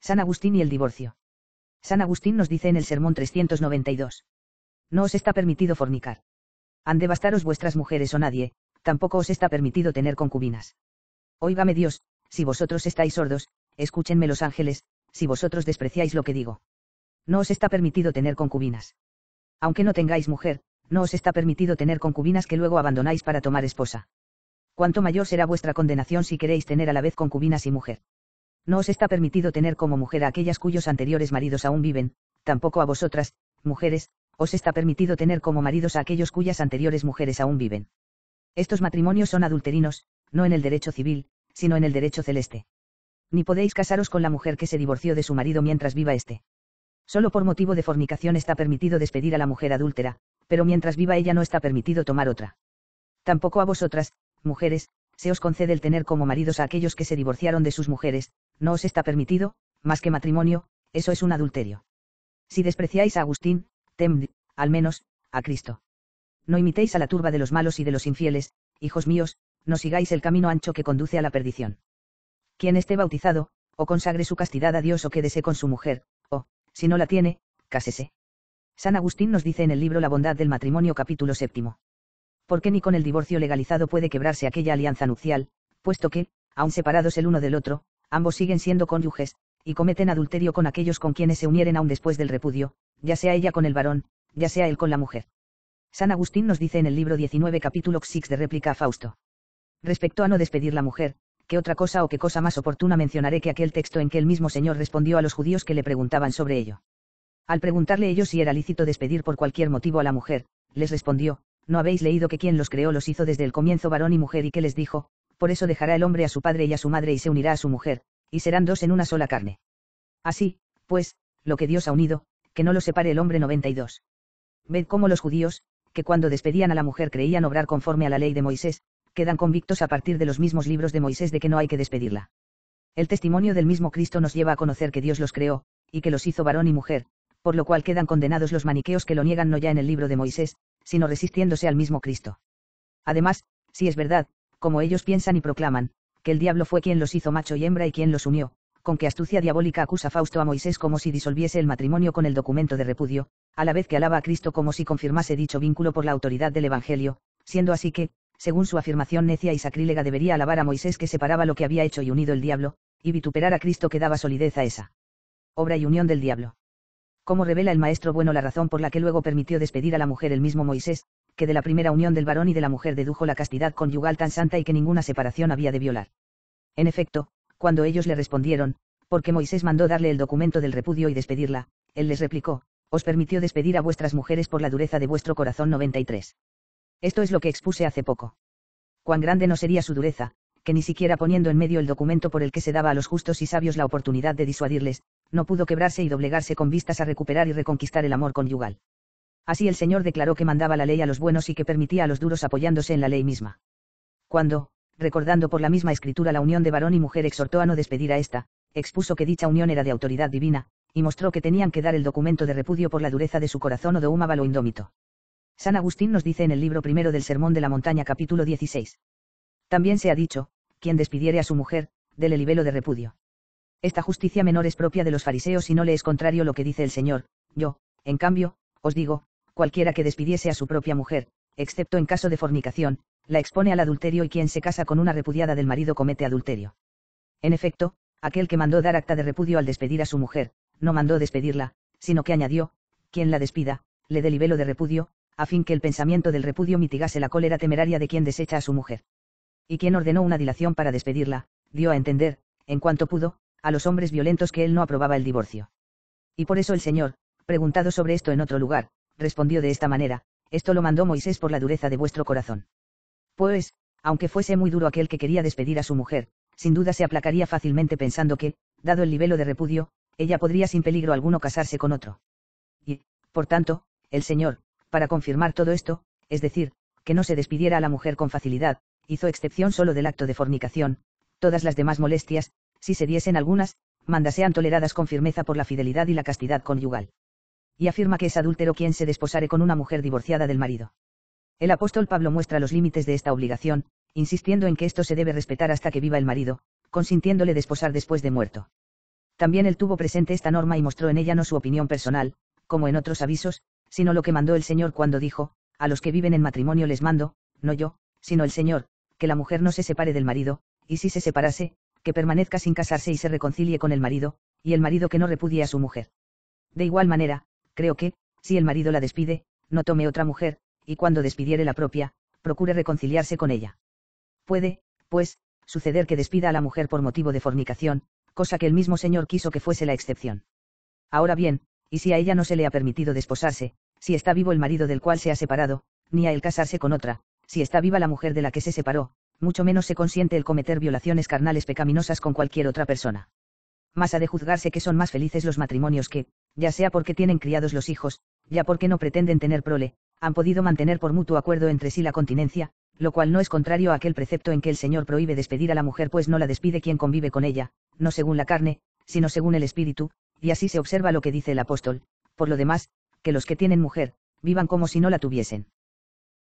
San Agustín y el divorcio. San Agustín nos dice en el Sermón 392. No os está permitido fornicar. Han de bastaros vuestras mujeres o nadie, tampoco os está permitido tener concubinas. Óigame Dios, si vosotros estáis sordos, escúchenme los ángeles, si vosotros despreciáis lo que digo. No os está permitido tener concubinas. Aunque no tengáis mujer, no os está permitido tener concubinas que luego abandonáis para tomar esposa. Cuánto mayor será vuestra condenación si queréis tener a la vez concubinas y mujer. No os está permitido tener como mujer a aquellas cuyos anteriores maridos aún viven, tampoco a vosotras, mujeres, os está permitido tener como maridos a aquellos cuyas anteriores mujeres aún viven. Estos matrimonios son adulterinos, no en el derecho civil, sino en el derecho celeste. Ni podéis casaros con la mujer que se divorció de su marido mientras viva éste. Solo por motivo de fornicación está permitido despedir a la mujer adúltera, pero mientras viva ella no está permitido tomar otra. Tampoco a vosotras, mujeres, se os concede el tener como maridos a aquellos que se divorciaron de sus mujeres, no os está permitido, más que matrimonio, eso es un adulterio. Si despreciáis a Agustín, temed, al menos, a Cristo. No imitéis a la turba de los malos y de los infieles, hijos míos, no sigáis el camino ancho que conduce a la perdición. Quien esté bautizado, o consagre su castidad a Dios o quédese con su mujer, o, si no la tiene, cásese. San Agustín nos dice en el libro La bondad del matrimonio capítulo 7. Porque ni con el divorcio legalizado puede quebrarse aquella alianza nupcial, puesto que, aun separados el uno del otro, ambos siguen siendo cónyuges, y cometen adulterio con aquellos con quienes se unieren aun después del repudio, ya sea ella con el varón, ya sea él con la mujer. San Agustín nos dice en el libro 19 capítulo 6 de réplica a Fausto. Respecto a no despedir la mujer, ¿qué otra cosa o qué cosa más oportuna mencionaré que aquel texto en que el mismo Señor respondió a los judíos que le preguntaban sobre ello? Al preguntarle ellos si era lícito despedir por cualquier motivo a la mujer, les respondió, ¿no habéis leído que quien los creó los hizo desde el comienzo varón y mujer y que les dijo, por eso dejará el hombre a su padre y a su madre y se unirá a su mujer, y serán dos en una sola carne? Así, pues, lo que Dios ha unido, que no lo separe el hombre. 92. Ved cómo los judíos, que cuando despedían a la mujer creían obrar conforme a la ley de Moisés, quedan convictos a partir de los mismos libros de Moisés de que no hay que despedirla. El testimonio del mismo Cristo nos lleva a conocer que Dios los creó, y que los hizo varón y mujer, por lo cual quedan condenados los maniqueos que lo niegan no ya en el libro de Moisés, sino resistiéndose al mismo Cristo. Además, si es verdad, como ellos piensan y proclaman, que el diablo fue quien los hizo macho y hembra y quien los unió, con qué astucia diabólica acusa Fausto a Moisés como si disolviese el matrimonio con el documento de repudio, a la vez que alaba a Cristo como si confirmase dicho vínculo por la autoridad del Evangelio, siendo así que, según su afirmación necia y sacrílega debería alabar a Moisés que separaba lo que había hecho y unido el diablo, y vituperar a Cristo que daba solidez a esa obra y unión del diablo. Como revela el maestro bueno la razón por la que luego permitió despedir a la mujer el mismo Moisés, que de la primera unión del varón y de la mujer dedujo la castidad conyugal tan santa y que ninguna separación había de violar. En efecto, cuando ellos le respondieron, porque Moisés mandó darle el documento del repudio y despedirla, él les replicó, os permitió despedir a vuestras mujeres por la dureza de vuestro corazón. 93. Esto es lo que expuse hace poco. Cuán grande no sería su dureza, que ni siquiera poniendo en medio el documento por el que se daba a los justos y sabios la oportunidad de disuadirles, no pudo quebrarse y doblegarse con vistas a recuperar y reconquistar el amor conyugal. Así el Señor declaró que mandaba la ley a los buenos y que permitía a los duros apoyándose en la ley misma. Cuando, recordando por la misma escritura la unión de varón y mujer, exhortó a no despedir a esta, expuso que dicha unión era de autoridad divina, y mostró que tenían que dar el documento de repudio por la dureza de su corazón o de lo indómito. San Agustín nos dice en el libro primero del Sermón de la Montaña capítulo 16. También se ha dicho, quien despidiere a su mujer, dele libelo de repudio. Esta justicia menor es propia de los fariseos y no le es contrario lo que dice el Señor, yo, en cambio, os digo, cualquiera que despidiese a su propia mujer, excepto en caso de fornicación, la expone al adulterio y quien se casa con una repudiada del marido comete adulterio. En efecto, aquel que mandó dar acta de repudio al despedir a su mujer, no mandó despedirla, sino que añadió, quien la despida, le dé libelo de repudio, a fin que el pensamiento del repudio mitigase la cólera temeraria de quien desecha a su mujer. Y quien ordenó una dilación para despedirla, dio a entender, en cuanto pudo, a los hombres violentos que él no aprobaba el divorcio. Y por eso el Señor, preguntado sobre esto en otro lugar, respondió de esta manera, esto lo mandó Moisés por la dureza de vuestro corazón. Pues, aunque fuese muy duro aquel que quería despedir a su mujer, sin duda se aplacaría fácilmente pensando que, dado el libelo de repudio, ella podría sin peligro alguno casarse con otro. Y, por tanto, el Señor, para confirmar todo esto, es decir, que no se despidiera a la mujer con facilidad, hizo excepción solo del acto de fornicación, todas las demás molestias, si se diesen algunas, manda sean toleradas con firmeza por la fidelidad y la castidad conyugal. Y afirma que es adúltero quien se desposare con una mujer divorciada del marido. El apóstol Pablo muestra los límites de esta obligación, insistiendo en que esto se debe respetar hasta que viva el marido, consintiéndole desposar después de muerto. También él tuvo presente esta norma y mostró en ella no su opinión personal, como en otros avisos, sino lo que mandó el Señor cuando dijo, a los que viven en matrimonio les mando, no yo, sino el Señor, que la mujer no se separe del marido, y si se separase, que permanezca sin casarse y se reconcilie con el marido, y el marido que no repudie a su mujer. De igual manera, creo que, si el marido la despide, no tome otra mujer, y cuando despidiere la propia, procure reconciliarse con ella. Puede, pues, suceder que despida a la mujer por motivo de fornicación, cosa que el mismo Señor quiso que fuese la excepción. Ahora bien, y si a ella no se le ha permitido desposarse, si está vivo el marido del cual se ha separado, ni a él casarse con otra, si está viva la mujer de la que se separó, mucho menos se consiente el cometer violaciones carnales pecaminosas con cualquier otra persona. Mas ha de juzgarse que son más felices los matrimonios que, ya sea porque tienen criados los hijos, ya porque no pretenden tener prole, han podido mantener por mutuo acuerdo entre sí la continencia, lo cual no es contrario a aquel precepto en que el Señor prohíbe despedir a la mujer, pues no la despide quien convive con ella, no según la carne, sino según el espíritu, y así se observa lo que dice el apóstol, por lo demás, que los que tienen mujer, vivan como si no la tuviesen.